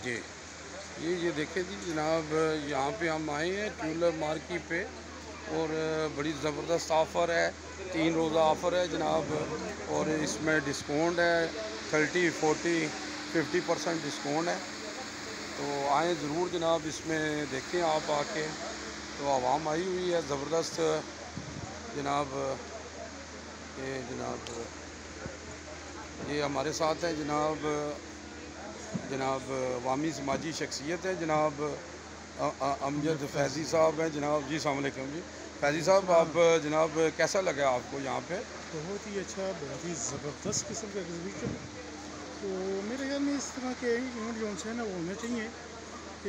जी, ये देखें जी जनाब, यहाँ पे हम आए हैं ट्यूलिप मार्केट पे और बड़ी ज़बरदस्त ऑफ़र है, 3 रोज़ा ऑफ़र है जनाब। और इसमें डिस्काउंट है 30, 40, 50% डिस्काउंट है। तो आएँ ज़रूर जनाब, इसमें देखें आप आके। तो आवाम आई हुई है ज़बरदस्त जनाब। ये जनाब, ये हमारे साथ हैं जनाब, अवामी समाजी शख्सियत है जनाब, अमजद फैज़ी साहब हैं जनाब। जी अस्सलाम वालेकुम जी। फैज़ी साहब, आप जनाब कैसा लगा आपको यहाँ पे? बहुत ही अच्छा, बहुत ही ज़बरदस्त किस्म का एग्जीबिशन। तो मेरे ख्याल में इस तरह के इवेंट जो है ना वो होने चाहिए।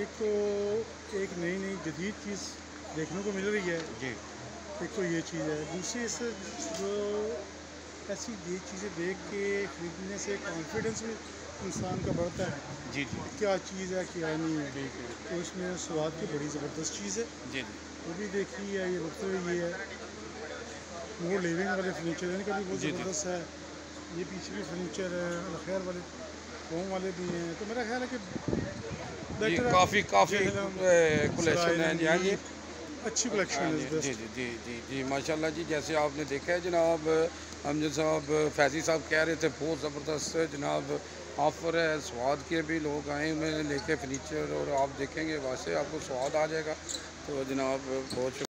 एक तो एक नई नई जदीद चीज़ देखने को मिल रही है। जी एक तो ये चीज़ है, दूसरी इससे जो ऐसी ये चीज़ें देख के ख़रीदने से कॉन्फिडेंस भी इंसान का बढ़ता है जी जी कि क्या चीज़ है क्या नहीं है। ठीक है। तो इसमें स्वाद की बड़ी ज़बरदस्त चीज़ है, जी जी वो भी देखी है। ये रुकते हुए ये है मोर लिविंग वाले फर्नीचर, इनका भी बहुत जी जी ज़बरदस्त है। ये पीछे भी फर्नीचर है, खैर वाले होम वाले भी हैं। तो मेरा ख्याल है कि जी, बेटर है। काफ़ी काफ़ी जहलम, कलेक्शन है सराय जी। हाँ जी। अच्छी कलेक्शन हाँ है, जी इज़ जी बेस्ट। जी जी जी जी, माशाल्लाह जी। जैसे आपने देखा है जनाब, अमजद साहब फैज़ी साहब कह रहे थे बहुत ज़बरदस्त जनाब ऑफ़र है। स्वाद के भी लोग आए हुए हैं लेके फर्नीचर, और आप देखेंगे वैसे आपको स्वाद आ जाएगा। तो जनाब बहुत